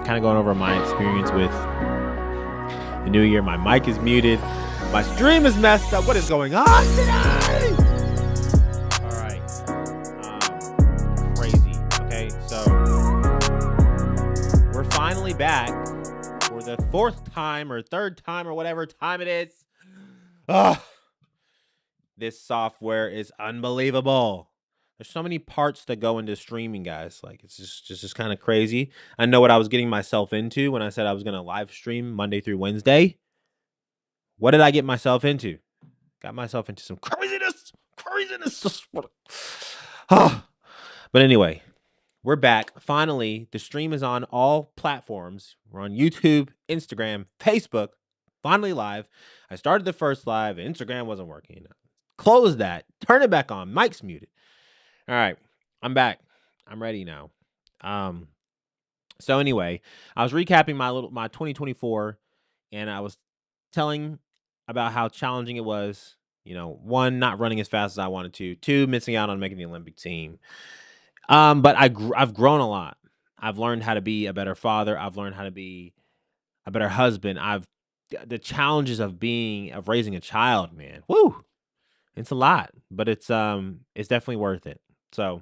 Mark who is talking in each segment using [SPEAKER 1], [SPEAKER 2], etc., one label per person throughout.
[SPEAKER 1] kind of going over my experience with the new year. My mic is muted. My stream is messed up. What is going on today? All right. Crazy. Okay, so we're finally back for the fourth time or third time or whatever time it is. This software is unbelievable. There's so many parts that go into streaming, guys. Like, it's just kind of crazy. I know what I was getting myself into when I said I was going to live stream Monday through Wednesday. What did I get myself into? Got myself into some craziness. But anyway, we're back. Finally, the stream is on all platforms. We're on YouTube, Instagram, Facebook. Finally live. I started the first live. Instagram wasn't working. Close that. Turn it back on. Mic's muted. All right. I'm back. I'm ready now. So anyway, I was recapping my 2024, and I was telling about how challenging it was. You know, one, not running as fast as I wanted to. Two, missing out on making the Olympic team. But I've grown a lot. I've learned how to be a better father. I've learned how to be a better husband. The challenges of raising a child, man. Woo! It's a lot, but it's definitely worth it. So,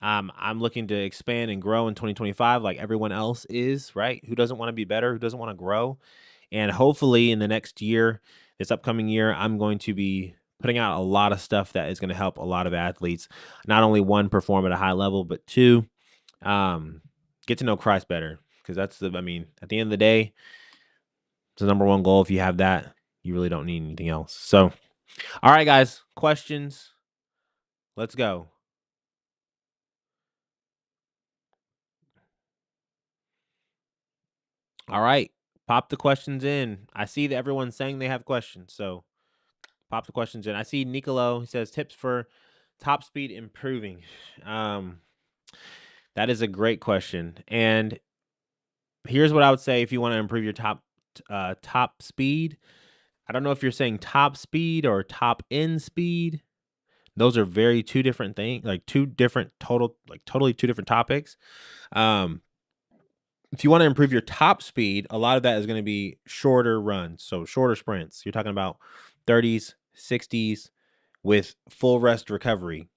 [SPEAKER 1] I'm looking to expand and grow in 2025 like everyone else is, right? Who doesn't want to be better? Who doesn't want to grow? And hopefully in the next year, this upcoming year, I'm going to be putting out a lot of stuff that is going to help a lot of athletes, not only one, perform at a high level, but two, get to know Christ better. Because at the end of the day, it's the number one goal. If you have that, you really don't need anything else. So, all right, guys, questions. Let's go. All right, pop the questions in. I see that everyone's saying they have questions, so pop the questions in. I see Nicolo. He says tips for top speed improving. That is a great question, and here's what I would say if you want to improve your top speed. I don't know if you're saying top speed or top end speed. Those are two different things, like totally two different topics. If you want to improve your top speed, a lot of that is going to be shorter runs, so shorter sprints. You're talking about 30s, 60s with full rest recovery.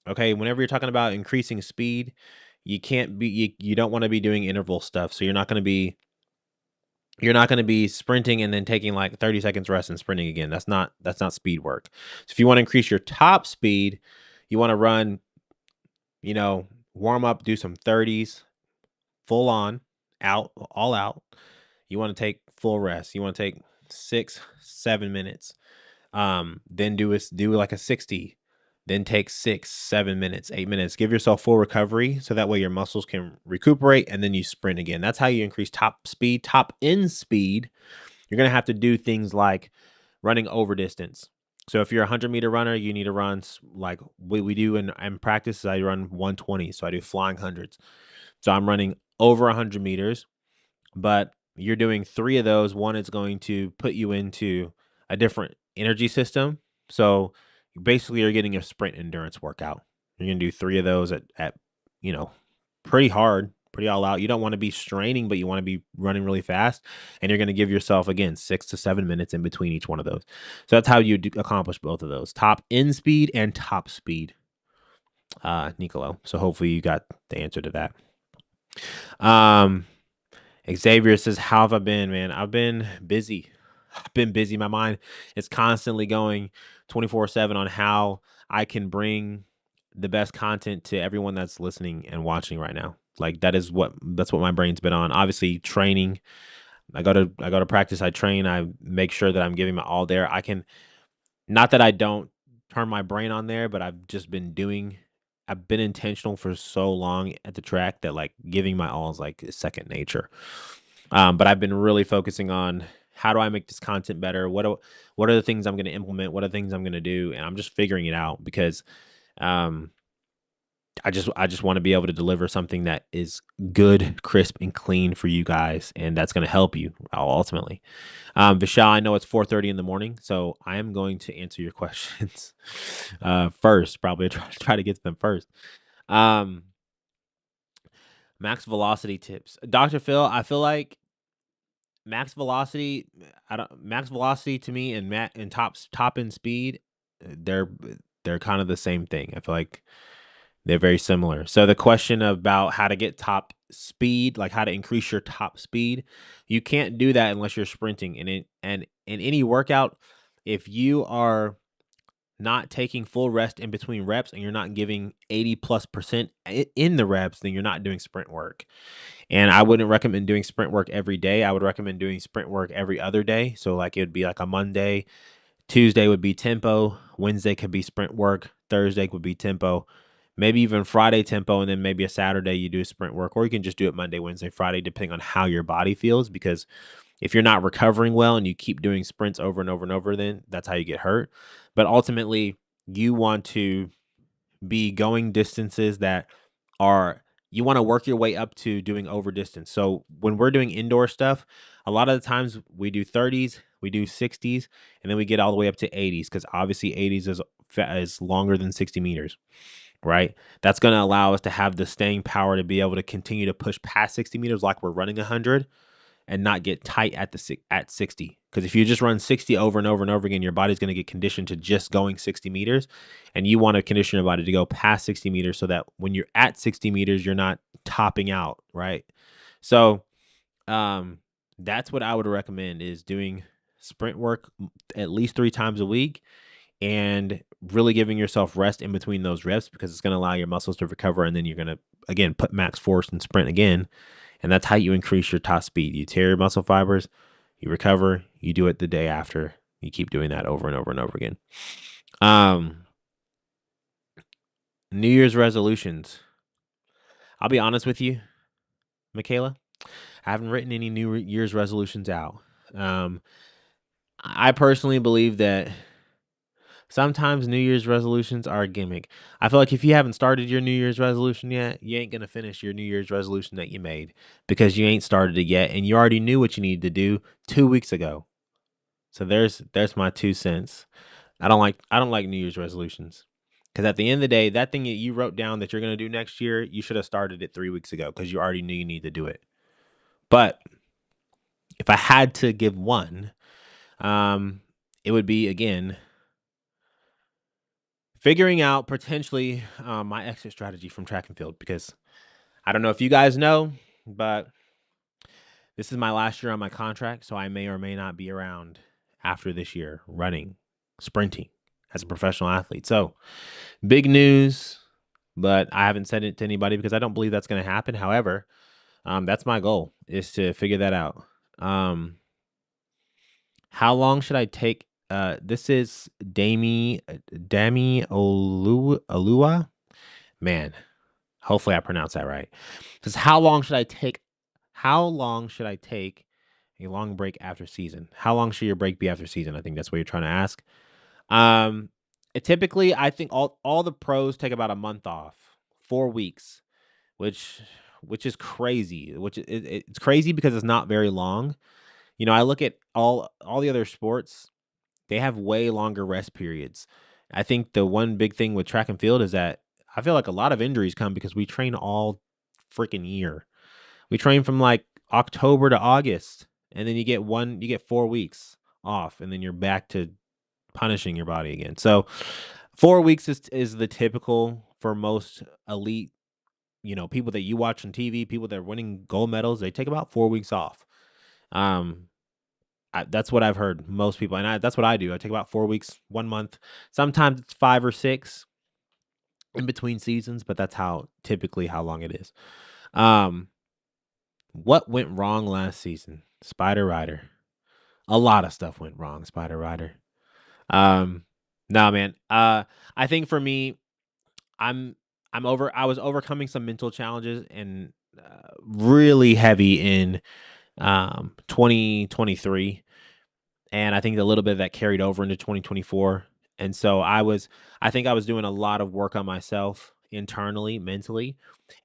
[SPEAKER 1] Okay, whenever you're talking about increasing speed, you don't want to be doing interval stuff. So you're not going to be sprinting and then taking like 30 seconds rest and sprinting again. That's not speed work. So if you want to increase your top speed, you want to run, warm up, do some 30s, full on, all out. You want to take full rest. You want to take 6-7 minutes. Then do like a 60. Then take 6-7 minutes, 8 minutes. Give yourself full recovery so that way your muscles can recuperate, and then you sprint again. That's how you increase top speed. Top end speed, you're going to have to do things like running over distance. So if you're a 100-meter runner, you need to run like we do in practice. I run 120, so I do flying hundreds. So I'm running over 100 meters, but you're doing 3 of those. One is going to put you into a different energy system. So basically you're getting a sprint endurance workout. You're going to do 3 of those at pretty hard, pretty all out. You don't want to be straining, but you want to be running really fast. And you're going to give yourself, again, 6 to 7 minutes in between each one of those. So that's how you accomplish both of those, top end speed and top speed, Nicolo. So hopefully you got the answer to that. Xavier says, how have I been, man? I've been busy. My mind is constantly going 24/7 on how I can bring the best content to everyone that's listening and watching right now. Like that's what my brain's been on. Obviously training. I go to practice, I train, I make sure that I'm giving my all there. Not that I don't turn my brain on there, but I've been intentional for so long at the track that like giving my all is like second nature. But I've been really focusing on how do I make this content better? What are the things I'm going to implement? What are the things I'm going to do? And I'm just figuring it out because I just want to be able to deliver something that is good, crisp, and clean for you guys, and that's going to help you ultimately. Vishal, I know it's 4:30 in the morning, so I am going to answer your questions first. Probably try to get to them first. Max velocity tips. Dr. Phil, I feel like max velocity, max velocity to me and top end speed, they're they're kind of the same thing. I feel like they're very similar. So the question about how to get top speed, like how to increase your top speed, you can't do that unless you're sprinting. And in any workout, if you are not taking full rest in between reps and you're not giving 80+% in the reps, then you're not doing sprint work. And I wouldn't recommend doing sprint work every day. I would recommend doing sprint work every other day. So like it would be like a Monday, Tuesday would be tempo, Wednesday could be sprint work, Thursday would be tempo, maybe even Friday tempo, and then maybe a Saturday you do sprint work, or you can just do it Monday, Wednesday, Friday, depending on how your body feels. Because if you're not recovering well and you keep doing sprints over and over and over, then that's how you get hurt. But ultimately, you want to be going distances that are you want to work your way up to doing over distance. So when we're doing indoor stuff, a lot of the times we do 30s, we do 60s, and then we get all the way up to 80s because obviously 80s is longer than 60 meters, right? That's going to allow us to have the staying power to be able to continue to push past 60 meters like we're running 100 and not get tight at 60. Because if you just run 60 over and over and over again, your body's going to get conditioned to just going 60 meters. And you want to condition your body to go past 60 meters so that when you're at 60 meters, you're not topping out, right? So that's what I would recommend is doing sprint work at least 3 times a week and really giving yourself rest in between those reps because it's going to allow your muscles to recover. And then you're going to, again, put max force and sprint again. And that's how you increase your top speed. You tear your muscle fibers, you recover, you do it the day after. You keep doing that over and over and over again. New Year's resolutions. I'll be honest with you, Michaela. I haven't written any New Year's resolutions out. I personally believe that sometimes New Year's resolutions are a gimmick. I feel like if you haven't started your New Year's resolution yet, you ain't going to finish your New Year's resolution that you made because you ain't started it yet and you already knew what you needed to do 2 weeks ago. So there's my 2 cents. I don't like New Year's resolutions cuz at the end of the day, that thing that you wrote down that you're going to do next year, you should have started it 3 weeks ago cuz you already knew you need to do it. But if I had to give one, it would be again figuring out potentially my exit strategy from track and field because I don't know if you guys know, but this is my last year on my contract, so I may or may not be around after this year running, sprinting as a professional athlete. So big news, but I haven't said it to anybody because I don't believe that's going to happen. However, that's my goal is to figure that out. How long should I take? This is Dami Olua. Man, hopefully I pronounced that right. Because how long should I take? How long should I take a long break after season? How long should your break be after season? I think that's what you're trying to ask. Typically, I think all the pros take about a month off, 4 weeks, which is crazy. It's crazy because it's not very long. You know, I look at all the other sports, they have way longer rest periods. I think the one big thing with track and field is that I feel like a lot of injuries come because we train all freaking year. We train from like October to August, and then you get 4 weeks off, and then you're back to punishing your body again. So 4 weeks is the typical for most elite, people that you watch on TV, people that are winning gold medals, they take about 4 weeks off. That's what I've heard most people, and that's what I do. I take about 4 weeks, 1 month. Sometimes it's 5 or 6 in between seasons, but that's typically how long it is. What went wrong last season? Spider Rider. A lot of stuff went wrong, Spider Rider. No, man. I think for me, I'm I was overcoming some mental challenges and really heavy in 2023, and I think a little bit of that carried over into 2024. And so I think I was doing a lot of work on myself internally, mentally,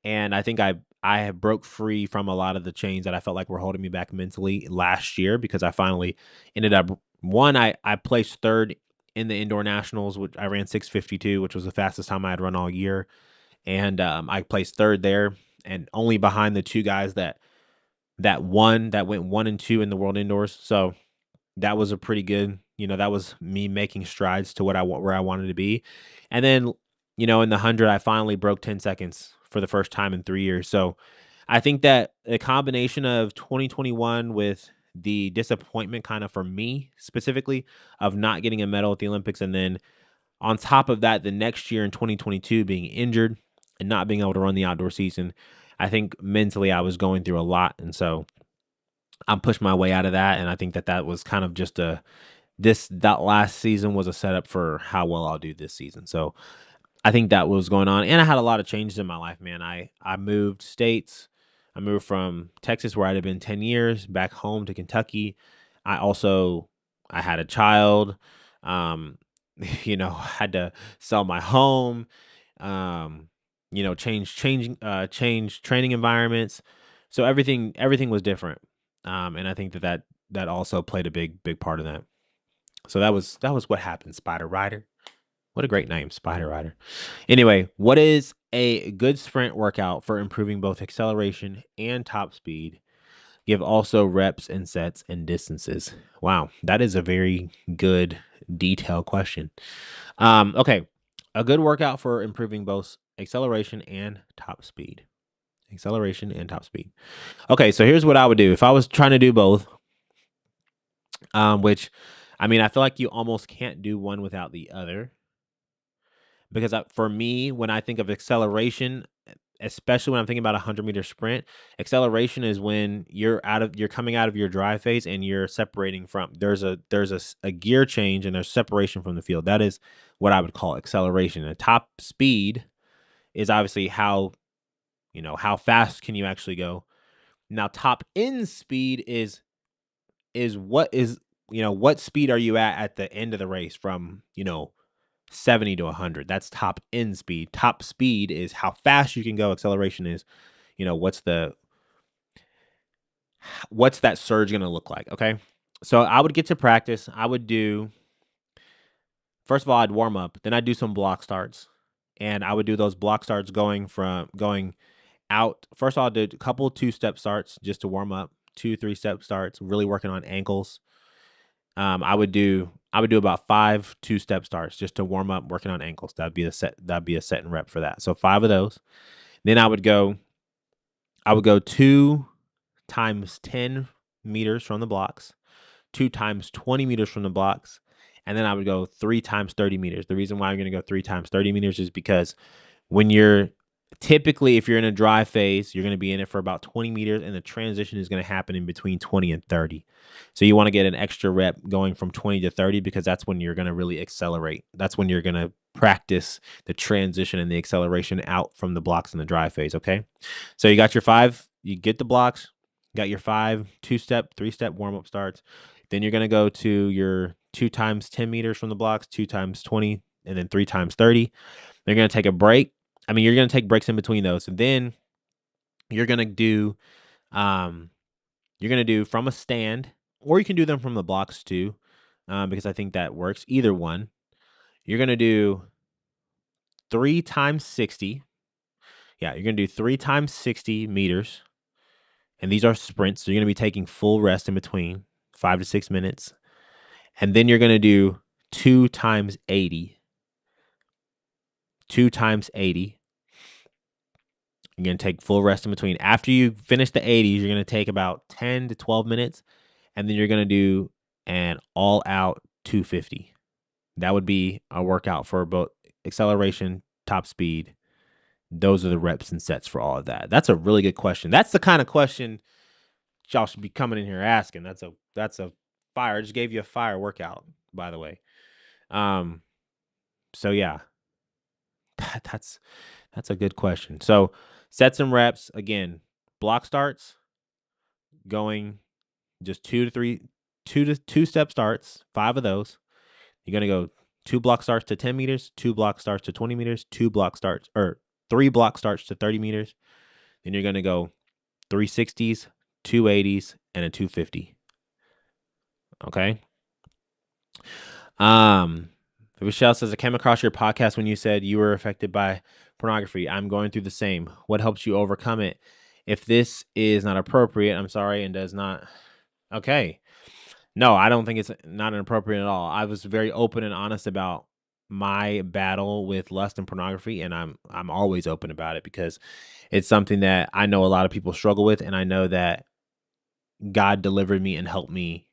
[SPEAKER 1] and I think I have broke free from a lot of the chains that I felt like were holding me back mentally last year because I finally ended up I placed third in the indoor nationals, which I ran 6:52, which was the fastest time I had run all year, and I placed third there. and only behind the two guys that went 1 and 2 in the world indoors. So that was a pretty good, that was me making strides to where I wanted to be. And then, in the 100, I finally broke 10 seconds for the first time in 3 years. So I think that a combination of 2021 with the disappointment, kind of for me specifically, of not getting a medal at the Olympics, and then on top of that, the next year in 2022 being injured and not being able to run the outdoor season, I think mentally I was going through a lot. And so I'm pushed my way out of that. And I think that was kind of just that last season was a setup for how well I'll do this season. So I think that was going on. And I had a lot of changes in my life, man. I moved states. I moved from Texas, where I'd have been 10 years, back home to Kentucky. I had a child. Um, had to sell my home. Um, change training environments. So everything was different. And I think that also played a big part of that. So that was what happened, Spider Rider. What a great name, Spider Rider. Anyway, what is a good sprint workout for improving both acceleration and top speed? Give also reps and sets and distances. Wow, that is a very good detailed question. Okay, a good workout for improving both acceleration and top speed. Acceleration and top speed. Okay, so here's what I would do if I was trying to do both. Which, I mean, I feel like you almost can't do one without the other. Because for me, when I think of acceleration, especially when I'm thinking about a 100-meter sprint, acceleration is when you're coming out of your drive phase and you're separating from. There's a gear change and there's separation from the field. That is what I would call acceleration. And top speed is obviously how fast can you actually go. Now, top end speed is what speed are you at the end of the race from 70 to 100. That's top end speed. Top speed is how fast you can go. Acceleration is, what's that surge going to look like? Okay. So I would get to practice. First of all, I'd warm up. Then I'd do some block starts. And I would do those block starts going out. First of all, I did a couple 2-step starts just to warm up, 2-3-step starts, really working on ankles. I would do about 5 2-step starts just to warm up, working on ankles. That'd be a set and rep for that. So 5 of those. Then I would go 2 times 10 meters from the blocks, 2 times 20 meters from the blocks, and then I would go 3 times 30 meters. The reason why I'm going to go 3 times 30 meters is because if you're in a dry phase, you're going to be in it for about 20 meters, and the transition is going to happen in between 20 and 30. So you want to get an extra rep going from 20 to 30 because that's when you're going to really accelerate. That's when you're going to practice the transition and the acceleration out from the blocks in the dry phase, okay? So you got your 5, you get the blocks, got your 5 2-step, 3-step warm-up starts. Then you're going to go to your 2 times 10 meters from the blocks, 2 times 20, and then 3 times 30. They're going to take a break. I mean, you're going to take breaks in between those. And then you're going to do from a stand, or you can do them from the blocks too, because I think that works. Either one. You're going to do 3 times 60. Yeah, you're going to do 3 times 60 meters. And these are sprints. So you're going to be taking full rest in between, 5 to 6 minutes. And then you're going to do 2 times 80. 2 times 80. You're going to take full rest in between. After you finish the 80s, you're going to take about 10 to 12 minutes, and then you're going to do an all-out 250. That would be a workout for both acceleration, top speed. Those are the reps and sets for all of that. That's a really good question. That's the kind of question y'all should be coming in here asking. That's a fire. I just gave you a fire workout, by the way. So yeah, that's a good question. So sets and reps, again, block starts, going just 2-step starts, 5 of those. You're going to go 2 block starts to 10 meters, 2 block starts to 20 meters, 3 block starts to 30 meters. Then you're going to go 360s, 280s, and a 250. Okay. Michelle says, I came across your podcast when you said you were affected by pornography. I'm going through the same. What helps you overcome it? If this is not appropriate, I'm sorry, and does not. Okay. No, I don't think it's not inappropriate at all. I was very open and honest about my battle with lust and pornography, and I'm always open about it because it's something that I know a lot of people struggle with, and I know that God delivered me and helped me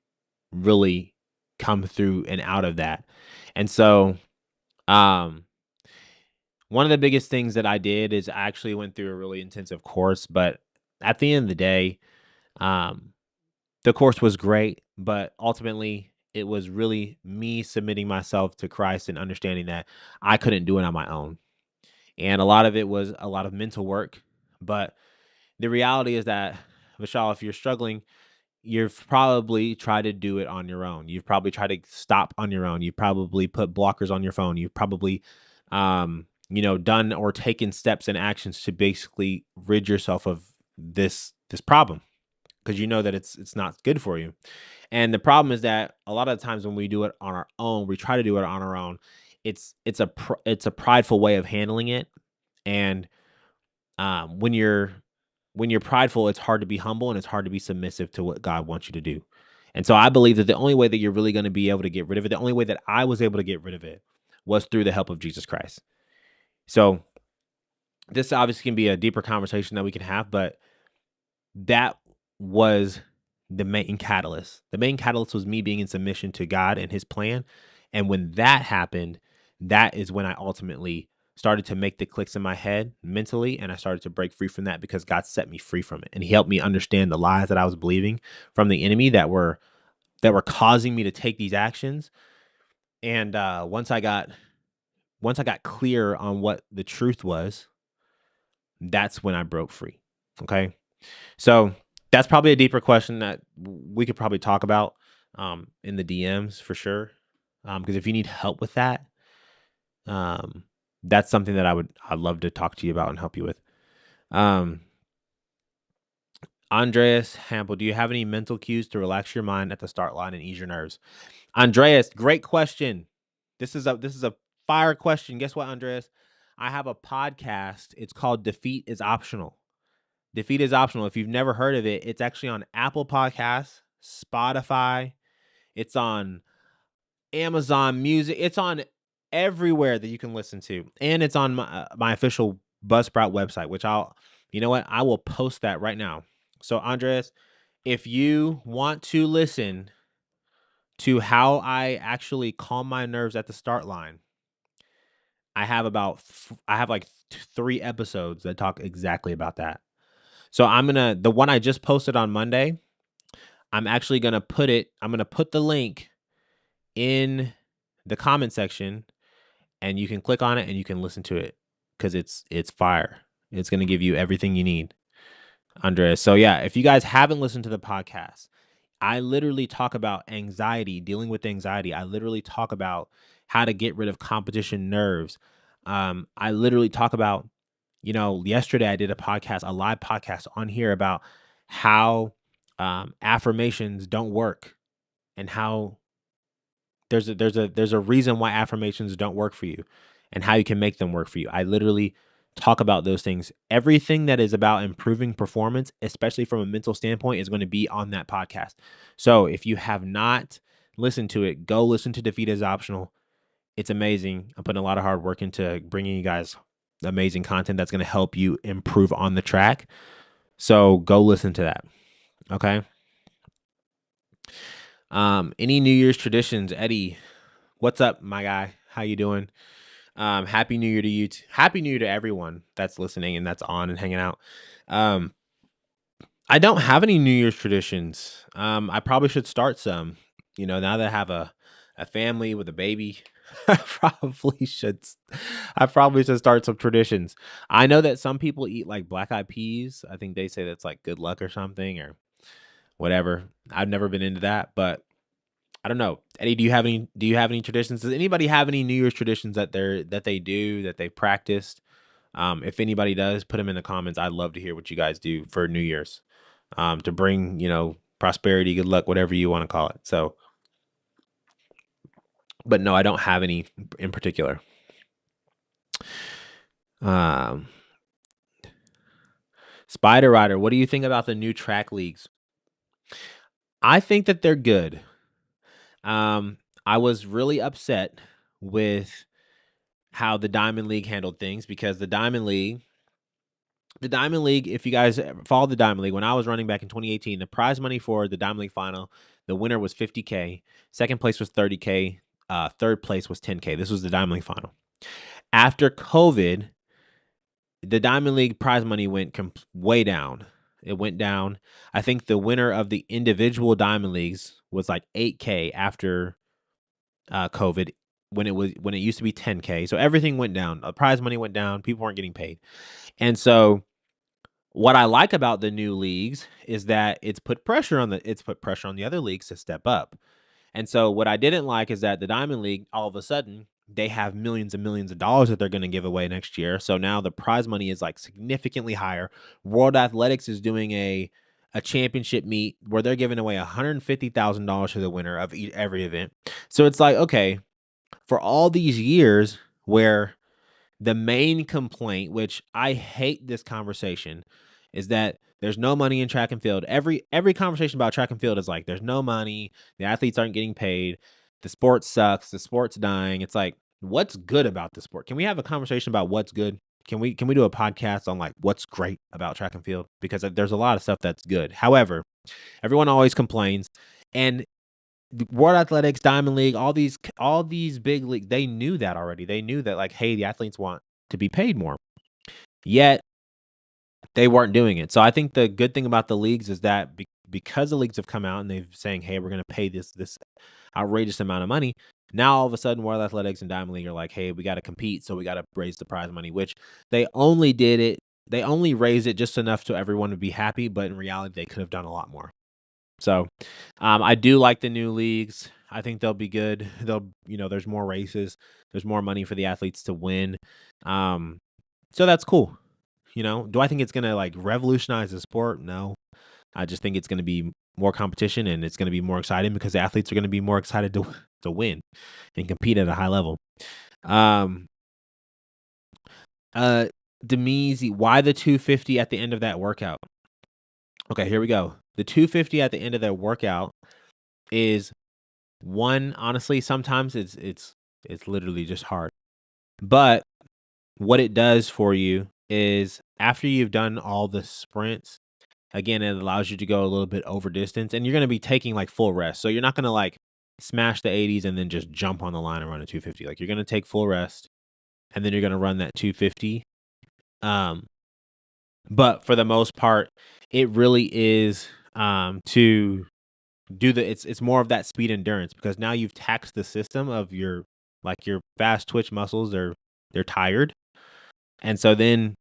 [SPEAKER 1] really come through and out of that. And so, um, one of the biggest things that I did is I actually went through a really intensive course, but at the end of the day, um, the course was great, but ultimately it was really me submitting myself to Christ and understanding that I couldn't do it on my own. And a lot of it was a lot of mental work. But the reality is that, Vishal, if you're struggling, you've probably tried to do it on your own. You've probably tried to stop on your own. You've probably put blockers on your phone. You've probably, done or taken steps and actions to basically rid yourself of this problem because you know that it's not good for you. And the problem is that a lot of the times when we do it on our own, we try to do it on our own. It's a prideful way of handling it, and when you're prideful, it's hard to be humble and it's hard to be submissive to what God wants you to do. And so I believe that the only way that you're really going to be able to get rid of it, the only way that I was able to get rid of it, was through the help of Jesus Christ. So this obviously can be a deeper conversation that we can have, but that was the main catalyst. The main catalyst was me being in submission to God and his plan. And when that happened, that is when I ultimately started to make the clicks in my head mentally, and I started to break free from that because God set me free from it. And he helped me understand the lies that I was believing from the enemy that were causing me to take these actions. And once I got clear on what the truth was, that's when I broke free. Okay. So that's probably a deeper question that we could probably talk about in the DMs for sure. Because if you need help with that, that's something that I'd love to talk to you about and help you with. Andreas Hampel, do you have any mental cues to relax your mind at the start line and ease your nerves? Andreas, great question. This is a fire question. Guess what, Andreas? I have a podcast. It's called Defeat is Optional. Defeat is Optional. If you've never heard of it, it's actually on Apple Podcasts, Spotify. It's on Amazon Music. It's on everywhere that you can listen to, and it's on my official Buzzsprout website. Which I will post that right now. So, Andres, if you want to listen to how I actually calm my nerves at the start line, I have like 3 episodes that talk exactly about that. So the one I just posted on Monday, I'm going to put the link in the comment section, and you can click on it and you can listen to it because it's fire. It's going to give you everything you need, Andres. So yeah, if you guys haven't listened to the podcast, I literally talk about anxiety, dealing with anxiety. I literally talk about how to get rid of competition nerves. I literally talk about, yesterday I did a live podcast on here about how affirmations don't work and how there's a reason why affirmations don't work for you and how you can make them work for you. I literally talk about those things. Everything that is about improving performance, especially from a mental standpoint, is going to be on that podcast. So if you have not listened to it, go listen to Defeat is Optional. It's amazing. I'm putting a lot of hard work into bringing you guys amazing content that's going to help you improve on the track. So go listen to that. Okay. Any New Year's traditions, Eddie? What's up, my guy? How you doing? Happy New Year to you. Happy New Year to everyone that's listening and that's on and hanging out. I don't have any New Year's traditions. I probably should start some. Now that I have a family with a baby, I probably should start some traditions. I know that some people eat like black eyed peas. I think they say that's like good luck or something or whatever. I've never been into that, but I don't know. Eddie, do you have any traditions? Does anybody have any New Year's traditions that they practiced? If anybody does, put them in the comments. I'd love to hear what you guys do for New Year's. To bring, prosperity, good luck, whatever you want to call it. So But no, I don't have any in particular. Um, Spider Rider, what do you think about the new track leagues? I think that they're good. I was really upset with how the Diamond League handled things because the Diamond League, if you guys follow the Diamond League, when I was running back in 2018, the prize money for the Diamond League final, the winner was 50K, second place was 30K, third place was 10K. This was the Diamond League final. After COVID, the Diamond League prize money went way down. It went down. I think the winner of the individual Diamond Leagues was like 8K after COVID when it used to be 10K. So everything went down. Prize money went down. People weren't getting paid. And so what I like about the new leagues is that it's put pressure on the other leagues to step up. And so what I didn't like is that the Diamond League, all of a sudden, they have millions and millions of dollars that they're going to give away next year. So now the prize money is like significantly higher. World Athletics is doing a championship meet where they're giving away $150,000 to the winner of every event. So it's like, okay, for all these years where the main complaint, which I hate this conversation, is that there's no money in track and field. Every conversation about track and field is like there's no money, the athletes aren't getting paid, the sport sucks, the sport's dying. It's like, what's good about the sport? Can we have a conversation about what's good? Can we do a podcast on like what's great about track and field? Because there's a lot of stuff that's good. However, everyone always complains, and World Athletics, Diamond League, all these big leagues, they knew that already. They knew that like, hey, the athletes want to be paid more. Yet they weren't doing it. So I think the good thing about the leagues is that because the leagues have come out and they've saying, hey, we're going to pay this outrageous amount of money. Now all of a sudden, World Athletics and Diamond League are like, hey, we got to compete, so we got to raise the prize money. Which they only did it. They only raised it just enough so everyone would be happy, but in reality, they could have done a lot more. So, I do like the new leagues. I think they'll be good. There's more races. There's more money for the athletes to win. So that's cool. Do I think it's gonna like revolutionize the sport? No. I just think it's gonna be more competition and it's gonna be more exciting because the athletes are gonna be more excited to win and compete at a high level. Um, uh, Demizi, why the 250 at the end of that workout? Okay, here we go. The 250 at the end of that workout is one, honestly, sometimes it's literally just hard. But what it does for you is after you've done all the sprints, again, it allows you to go a little bit over distance and you're going to be taking like full rest. So you're not going to like smash the 80s and then just jump on the line and run a 250. Like you're going to take full rest and then you're going to run that 250. But for the most part, it really is to do it's more of that speed endurance because now you've taxed the system of your fast twitch muscles. They're tired. And so then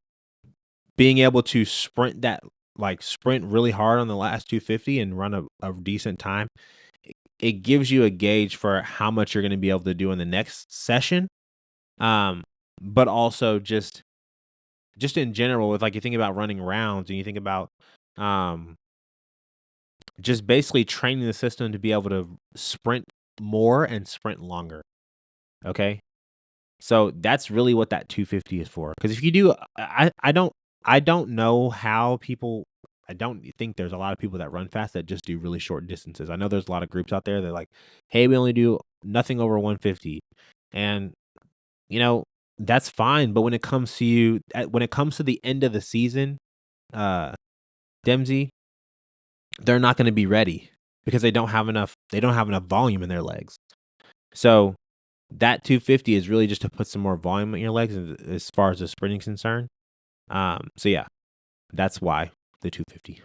[SPEAKER 1] being able to sprint really hard on the last 250 and run a decent time, it gives you a gauge for how much you're going to be able to do in the next session. But also just in general, with like you think about running rounds and you think about just basically training the system to be able to sprint more and sprint longer. Okay. So that's really what that 250 is for. Because if you do, I don't know how people. I don't think there's a lot of people that run fast that just do really short distances. I know there's a lot of groups out there that like, hey, we only do nothing over 150, and that's fine. But when it comes to the end of the season, Dempsey, they're not going to be ready because they don't have enough. They don't have enough volume in their legs. So that 250 is really just to put some more volume in your legs as far as the sprinting is concerned. So yeah, that's why the 250.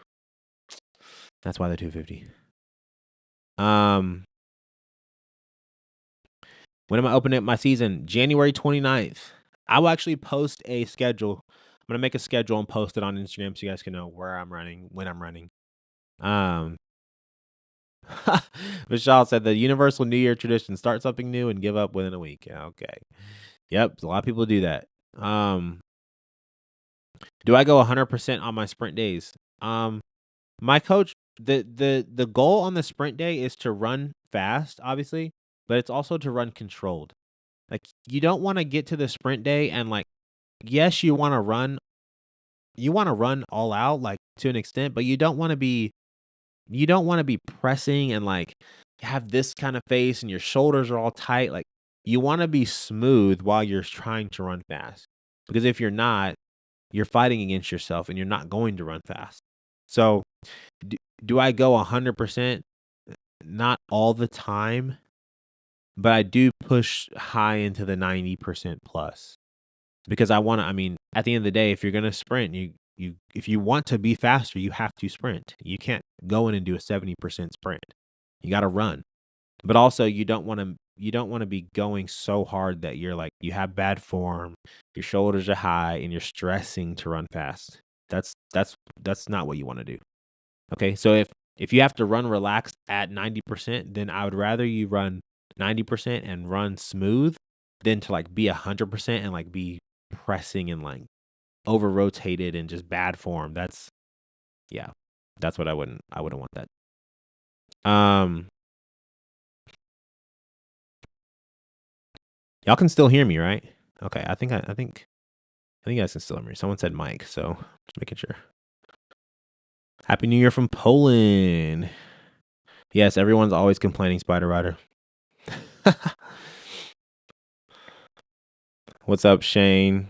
[SPEAKER 1] That's why the 250. When am I opening up my season? January 29th. I will actually post a schedule. I'm gonna make a schedule and post it on Instagram so you guys can know where I'm running, when I'm running. Michelle said the universal New Year tradition: start something new and give up within a week. Yeah, okay. Yep, a lot of people do that. Do I go 100% on my sprint days? My coach, the goal on the sprint day is to run fast, obviously, but it's also to run controlled. Like, you don't wanna get to the sprint day and, like, yes, you wanna run all out, like, to an extent, but you don't wanna be pressing and, like, have this kind of face and your shoulders are all tight, like, you wanna be smooth while you're trying to run fast, because if you're not, you're fighting against yourself and you're not going to run fast. So, do do I go 100%? Not all the time, but I do push high into the 90% plus because I mean, at the end of the day, if you're gonna sprint, you if you want to be faster, you have to sprint. You can't go in and do a 70% sprint. You gotta run. But also you don't wanna be going so hard that you're like you have bad form, your shoulders are high, and you're stressing to run fast. That's not what you wanna do. Okay, so if you have to run relaxed at 90%, then I would rather you run 90% and run smooth than to, like, be 100% and, like, be pressing and, like, over rotated and just bad form. That's yeah, that's what I wouldn't want that. Um, y'all can still hear me, right? Okay, I think you guys can still hear me. Someone said Mike, so just making sure. Happy New Year from Poland. Yes, everyone's always complaining, Spider Rider. What's up, Shane?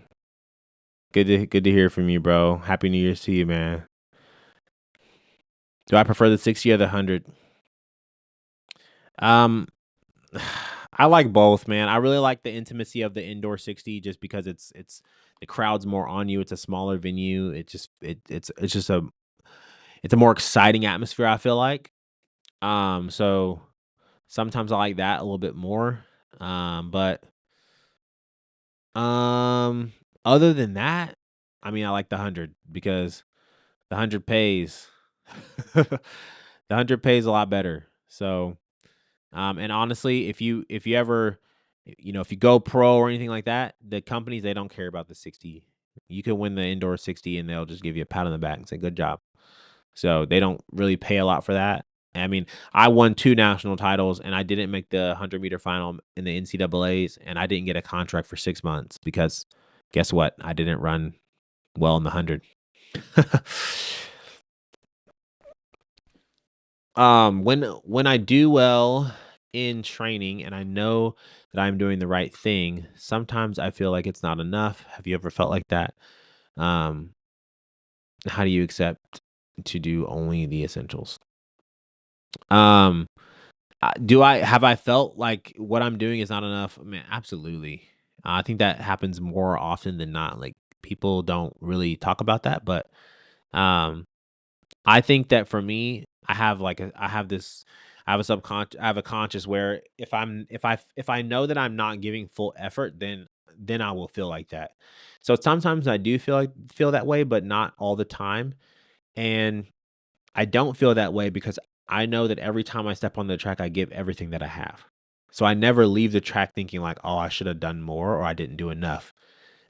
[SPEAKER 1] Good to hear from you, bro. Happy New Year's to you, man. Do I prefer the 60 or the 100? Um I like both, man. I really like the intimacy of the indoor 60 just because it's the crowd's more on you. It's a smaller venue. It's just it's a more exciting atmosphere, I feel like. So sometimes I like that a little bit more. But um other than that, I mean I like the 100 because the 100 pays. The 100 pays a lot better. So, and honestly, if you ever, if you go pro or anything like that, the companies they don't care about the 60. You can win the indoor 60 and they'll just give you a pat on the back and say good job. So they don't really pay a lot for that. I mean, I won 2 national titles and I didn't make the 100-meter final in the NCAAs and I didn't get a contract for 6 months because guess what? I didn't run well in the 100. When I do well in training and I know that I'm doing the right thing, sometimes I feel like it's not enough. Have you ever felt like that? Um, how do you accept to do only the essentials? Um, do I have I felt like what I'm doing is not enough? Man, absolutely. I think that happens more often than not. Like people don't really talk about that, but um I think that for me, I have this I have a conscious where if I know that I'm not giving full effort, then I will feel like that. So sometimes I do feel that way, but not all the time. And I don't feel that way because I know that every time I step on the track, I give everything that I have. So I never leave the track thinking like, oh, I should have done more or I didn't do enough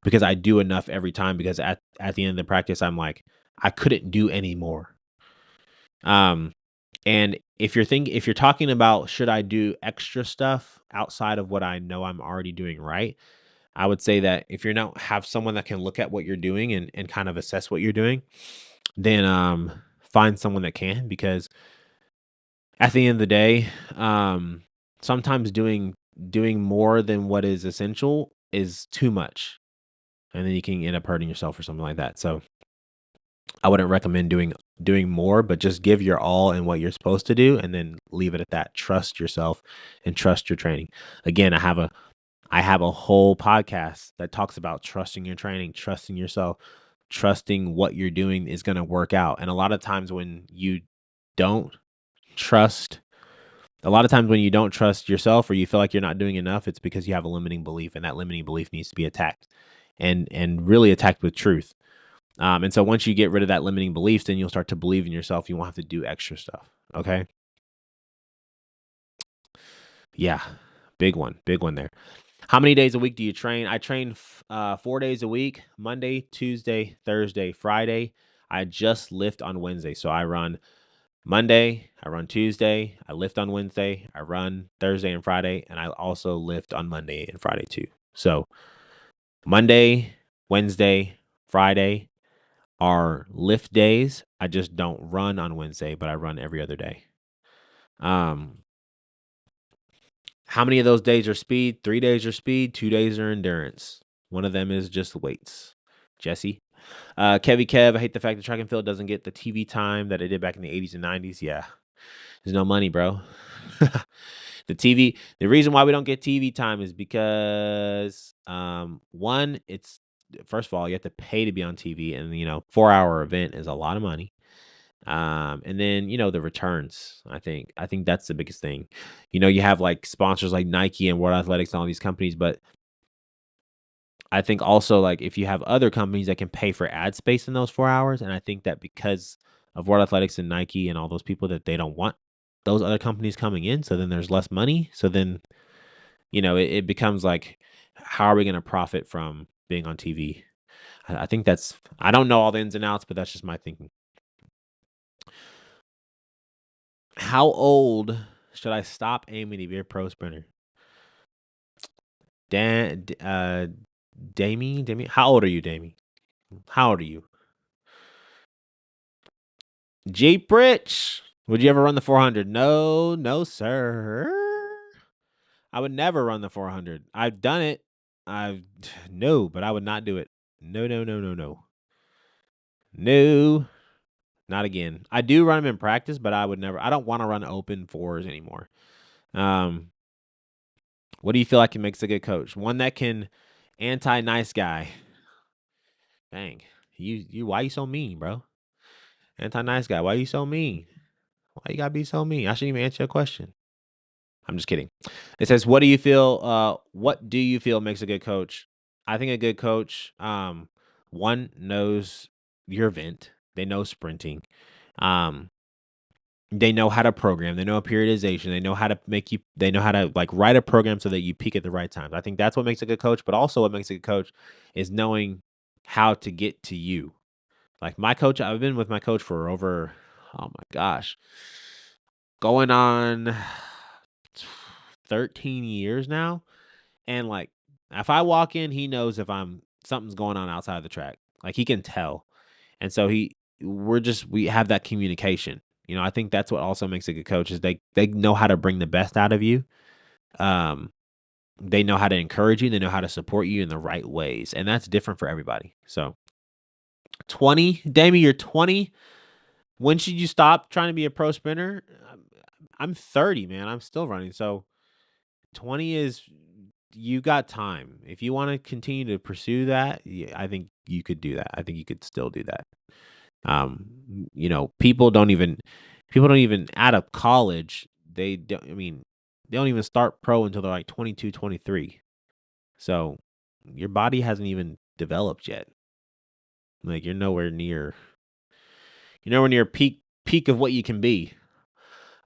[SPEAKER 1] because I do enough every time because at the end of the practice, I'm like, I couldn't do any more. Um, and if you're talking about should I do extra stuff outside of what I know I'm already doing right, I would say that if you're not have someone that can look at what you're doing and kind of assess what you're doing, then find someone that can because at the end of the day, sometimes doing more than what is essential is too much. And then you can end up hurting yourself or something like that. So I wouldn't recommend doing more, but just give your all in what you're supposed to do and then leave it at that. Trust yourself and trust your training. Again, I have a whole podcast that talks about trusting your training, trusting yourself, trusting what you're doing is going to work out. And don't trust a lot of times when you don't trust yourself or you feel like you're not doing enough, it's because you have a limiting belief and that limiting belief needs to be attacked and really attacked with truth. And so once you get rid of that limiting beliefs, then you'll start to believe in yourself. You won't have to do extra stuff. Okay. Yeah. Big one there. How many days a week do you train? I train 4 days a week, Monday, Tuesday, Thursday, Friday. I just lift on Wednesday. So I run Monday, I run Tuesday, I lift on Wednesday, I run Thursday and Friday, and I also lift on Monday and Friday too. So Monday, Wednesday, Friday are lift days. I just don't run on Wednesday, but I run every other day. How many of those days are speed? 3 days are speed, 2 days are endurance. One of them is just weights. Jesse. Kevy Kev, I hate the fact that track and field doesn't get the TV time that it did back in the 80s and 90s. Yeah. There's no money, bro. The reason why we don't get TV time is because one, it's first of all, you have to pay to be on TV, and 4-hour event is a lot of money. And then the returns. I think that's the biggest thing. You have like sponsors like Nike and World Athletics and all these companies, but I think also like if you have other companies that can pay for ad space in those 4 hours, and I think that because of World Athletics and Nike and all those people that they don't want those other companies coming in, so then there's less money. So then it becomes like, how are we going to profit from being on TV? I think I don't know all the ins and outs, but that's just my thinking. How old should I stop aiming to be a pro sprinter? Damie, how old are you, Damie? How old are you? Jeep Rich, would you ever run the 400? No, sir. I would never run the 400. I've done it. No, but I would not do it. No, no, no, no, no. No, not again. I do run them in practice, but I would never. I don't want to run open fours anymore. What do you feel like makes a good coach? One that can anti-nice guy. Dang, you why you so mean, bro? Anti-nice guy. Why you so mean? Why you gotta be so mean? I shouldn't even answer your question. I'm just kidding. It says, what do you feel makes a good coach? I think a good coach, one, knows your event. They know sprinting. They know how to program. They know periodization. They know how to they know how to like write a program so that you peak at the right times. I think that's what makes a good coach, but also what makes a good coach is knowing how to get to you. Like my coach, I've been with my coach for over, oh my gosh, going on 13 years now. And like, if I walk in, he knows if something's going on outside of the track. Like he can tell. And so we have that communication. I think that's what also makes a good coach is they know how to bring the best out of you. They know how to encourage you. They know how to support you in the right ways. And that's different for everybody. So 20, Damie, you're 20. When should you stop trying to be a pro sprinter? I'm 30, man. I'm still running. So 20 is, you got time. If you want to continue to pursue that, I think you could do that. I think you could still do that. People don't even out of college, they don't even start pro until they're like 22, 23. So your body hasn't even developed yet. Like you're nowhere near peak of what you can be.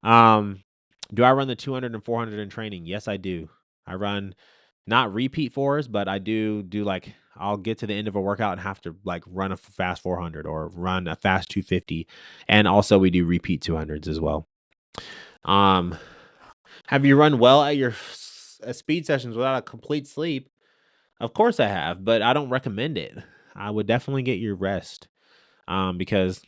[SPEAKER 1] Do I run the 200 and 400 in training? Yes, I do. I run not repeat fours, but I do like I'll get to the end of a workout and have to like run a fast 400 or run a fast 250, and also we do repeat 200s as well. Have you run well at your speed sessions without a complete sleep? Of course I have, but I don't recommend it. I would definitely get your rest, because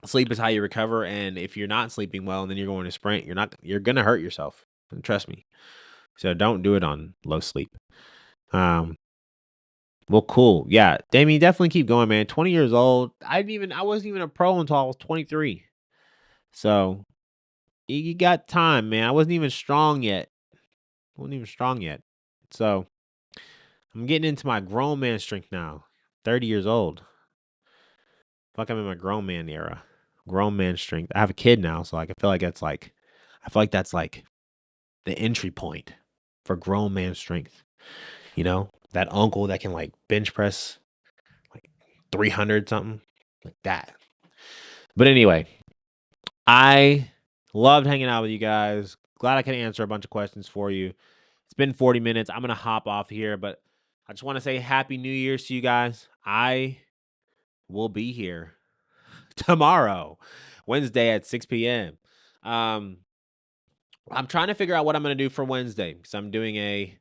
[SPEAKER 1] sleep is how you recover, and if you're not sleeping well and then you're going to sprint, you're gonna hurt yourself. Trust me. So don't do it on low sleep. Well, cool. Yeah, Damien, definitely keep going, man. 20 years old. I wasn't even a pro until I was 23. So you got time, man. I wasn't even strong yet. So I'm getting into my grown man strength now. 30 years old. Like I'm in my grown man era. Grown man strength. I have a kid now, so like I feel like that's like the entry point for grown man strength. That uncle that can like bench press like 300 something like that. But anyway, I loved hanging out with you guys. Glad I could answer a bunch of questions for you. It's been 40 minutes. I'm going to hop off here, but I just want to say Happy New Year's to you guys. I will be here tomorrow Wednesday at 6 p.m. I'm trying to figure out what I'm going to do for Wednesday because I'm doing a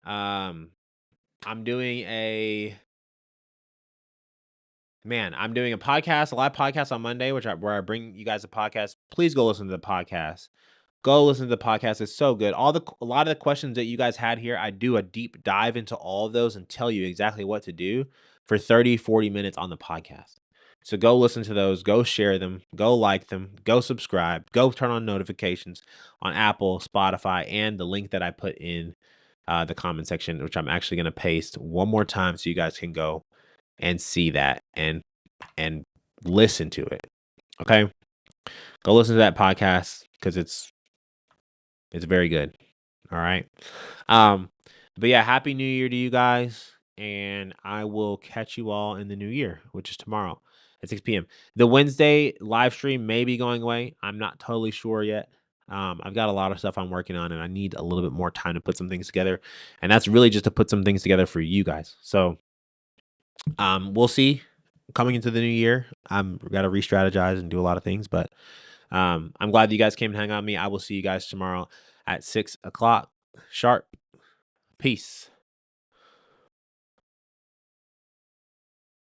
[SPEAKER 1] um I'm doing a I'm doing a podcast, a live podcast on Monday, where I bring you guys a podcast. Please go listen to the podcast. Go listen to the podcast. It's so good. A lot of the questions that you guys had here, I do a deep dive into all of those and tell you exactly what to do for 30, 40 minutes on the podcast. So go listen to those, go share them, go like them, go subscribe, go turn on notifications on Apple, Spotify, and the link that I put in the comment section, which I'm actually going to paste one more time so you guys can go and see that and listen to it. Okay? Go listen to that podcast because it's very good. All right. But yeah, happy New Year to you guys. And I will catch you all in the new year, which is tomorrow at 6 p.m. The Wednesday live stream may be going away. I'm not totally sure yet. I've got a lot of stuff I'm working on, and I need a little bit more time to put some things together. And that's really just to put some things together for you guys. So we'll see coming into the new year. I'm got to re-strategize and do a lot of things, but I'm glad that you guys came and hang out with me. I will see you guys tomorrow at 6 o'clock sharp. Peace.